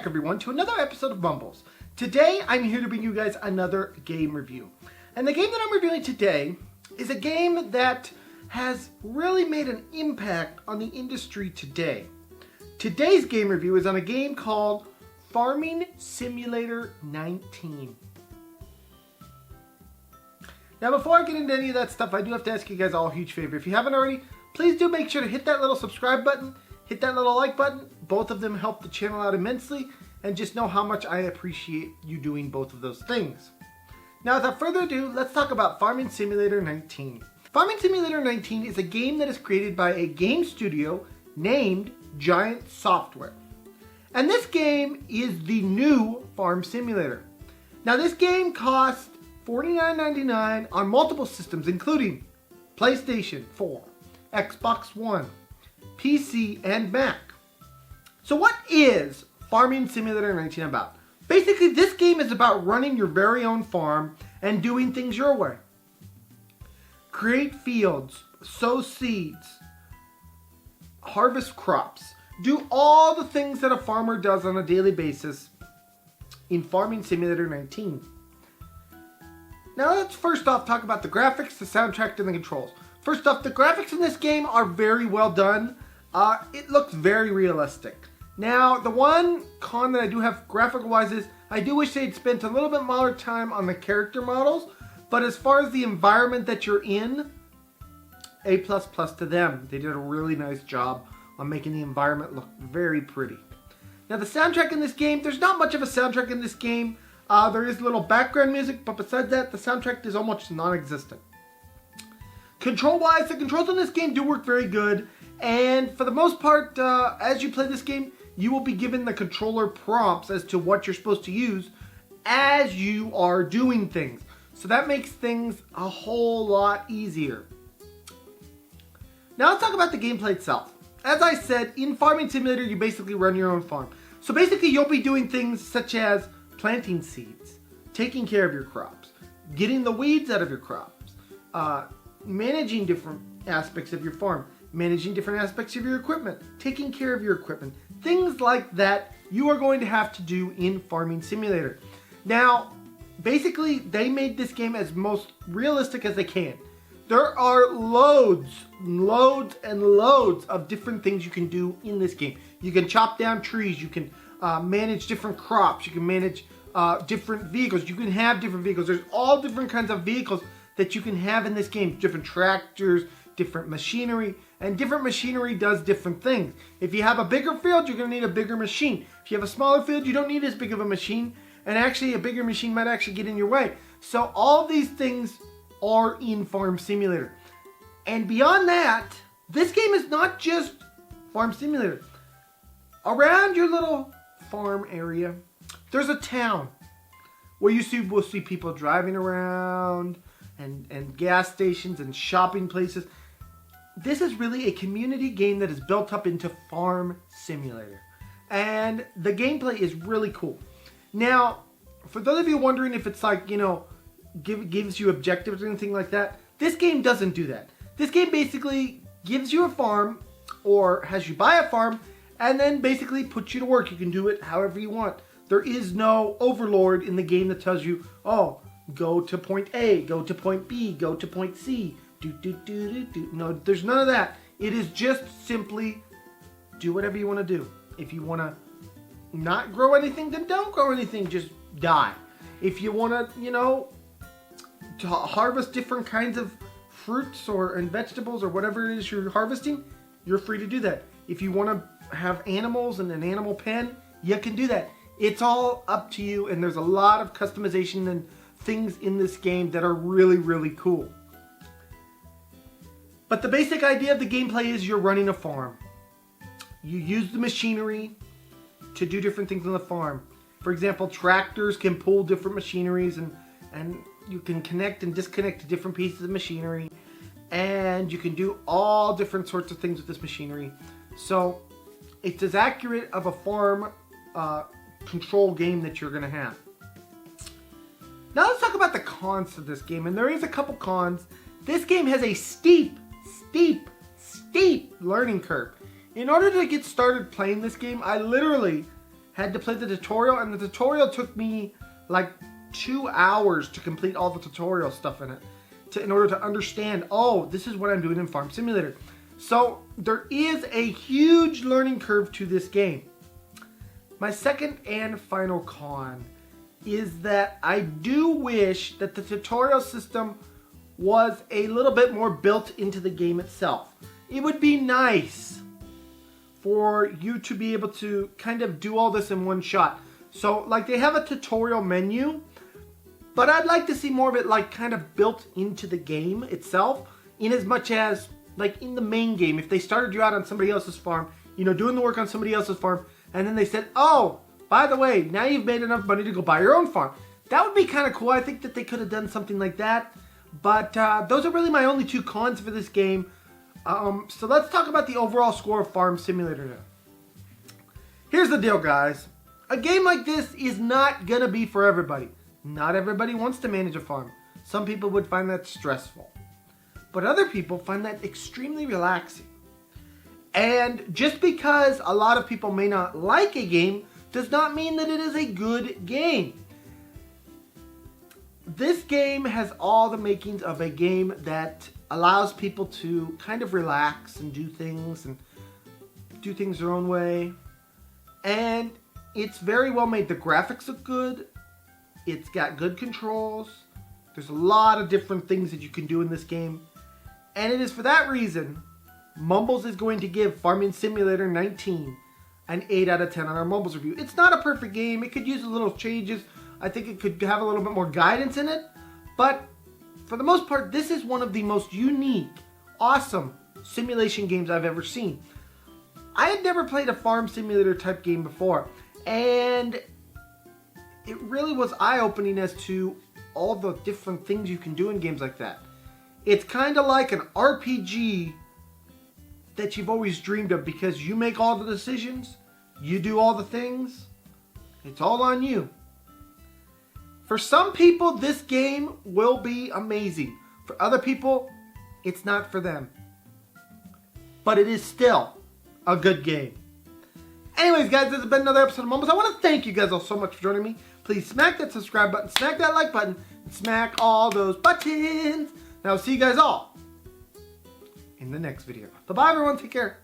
back everyone to another episode of Mumbles. Today I'm here to bring you guys another game review. And the game that I'm reviewing today is a game that has really made an impact on the industry today. Today's game review is on a game called Farming Simulator 19. Now before I get into any of that stuff, I do have to ask you guys all a huge favor. If you haven't already, please do make sure to hit that little subscribe button, hit that little like button. Both of them help the channel out immensely, and just know how much I appreciate you doing both of those things. Now without further ado, let's talk about Farming Simulator 19. Farming Simulator 19 is a game that is created by a game studio named Giant Software. And this game is the new Farm Simulator. Now this game costs $49.99 on multiple systems including PlayStation 4, Xbox One, PC, and Mac. So what is Farming Simulator 19 about? Basically, this game is about running your very own farm and doing things your way. Create fields, sow seeds, harvest crops, do all the things that a farmer does on a daily basis in Farming Simulator 19. Now let's first off talk about the graphics, the soundtrack, and the controls. First off, the graphics in this game are very well done. It looks very realistic. Now, the one con that I do have graphical-wise is I do wish they'd spent a little bit more time on the character models, but as far as the environment that you're in, A++ to them. They did a really nice job on making the environment look very pretty. Now, the soundtrack in this game, there's not much of a soundtrack in this game. There is little background music, but besides that, the soundtrack is almost non-existent. Control-wise, the controls in this game do work very good, and for the most part, as you play this game, you will be given the controller prompts as to what you're supposed to use as you are doing things. So that makes things a whole lot easier. Now let's talk about the gameplay itself. As I said, in Farming Simulator, you basically run your own farm. So basically, you'll be doing things such as planting seeds, taking care of your crops, getting the weeds out of your crops, managing different aspects of your farm, managing different aspects of your equipment, taking care of your equipment. Things like that you are going to have to do in Farming Simulator. Now, basically, they made this game as most realistic as they can. There are loads and loads of different things you can do in this game. You can chop down trees, you can manage different crops, you can manage different vehicles, you can have different vehicles. There's all different kinds of vehicles that you can have in this game. Different tractors, different machinery, and different machinery does different things. If you have a bigger field, you're going to need a bigger machine. If you have a smaller field, you don't need as big of a machine, and actually a bigger machine might actually get in your way. So all these things are in Farm Simulator. And beyond that, this game is not just Farm Simulator. Around your little farm area, there's a town where will see people driving around and gas stations and shopping places. This is really a community game that is built up into Farm Simulator. And the gameplay is really cool. Now, for those of you wondering if it's like, gives you objectives or anything like that, this game doesn't do that. This game basically gives you a farm, or has you buy a farm, and then basically puts you to work. You can do it however you want. There is no overlord in the game that tells you, oh, go to point A, go to point B, go to point C, No, there's none of that. It is just simply do whatever you want to do. If you want to not grow anything, then don't grow anything. Just die. If you want to harvest different kinds of fruits and vegetables or whatever it is you're harvesting, you're free to do that. If you want to have animals in an animal pen, you can do that. It's all up to you, and there's a lot of customization and things in this game that are really, really cool. But the basic idea of the gameplay is you're running a farm. You use the machinery to do different things on the farm. For example, tractors can pull different machineries, and you can connect and disconnect different pieces of machinery, and you can do all different sorts of things with this machinery. So it's as accurate of a farm control game that you're going to have. Now let's talk about the cons of this game, and there is a couple cons. This game has a steep learning curve. In order to get started playing this game, I literally had to play the tutorial, and the tutorial took me like 2 hours to complete all the tutorial stuff in it in order to understand, oh, this is what I'm doing in Farm Simulator. So there is a huge learning curve to this game. My second and final con is that I do wish that the tutorial system was a little bit more built into the game itself. It would be nice for you to be able to kind of do all this in one shot. So like they have a tutorial menu, but I'd like to see more of it like kind of built into the game itself, in as much as like in the main game, if they started you out on somebody else's farm, you know, doing the work on somebody else's farm, and then they said, oh, by the way, now you've made enough money to go buy your own farm. That would be kind of cool. I think that they could have done something like that. But those are really my only 2 cons for this game. So let's talk about the overall score of Farm Simulator now. Here's the deal, guys. A game like this is not going to be for everybody. Not everybody wants to manage a farm. Some people would find that stressful. But other people find that extremely relaxing. And just because a lot of people may not like a game does not mean that it is a good game. This game has all the makings of a game that allows people to kind of relax and do things their own way. And it's very well made. The graphics look good. It's got good controls. There's a lot of different things that you can do in this game. And it is for that reason Mumbles is going to give Farming Simulator 19 an 8 out of 10 on our Mumbles review. It's not a perfect game. It could use a little changes. I think it could have a little bit more guidance in it. But for the most part, this is one of the most unique, awesome simulation games I've ever seen. I had never played a Farm Simulator type game before. And it really was eye-opening as to all the different things you can do in games like that. It's kind of like an RPG that you've always dreamed of, because you make all the decisions, you do all the things, it's all on you. For some people, this game will be amazing. For other people, it's not for them. But it is still a good game. Anyways, guys, this has been another episode of Mumbles. I want to thank you guys all so much for joining me. Please smack that subscribe button, smack that like button, and smack all those buttons. Now, I'll see you guys all in the next video. Bye-bye, everyone. Take care.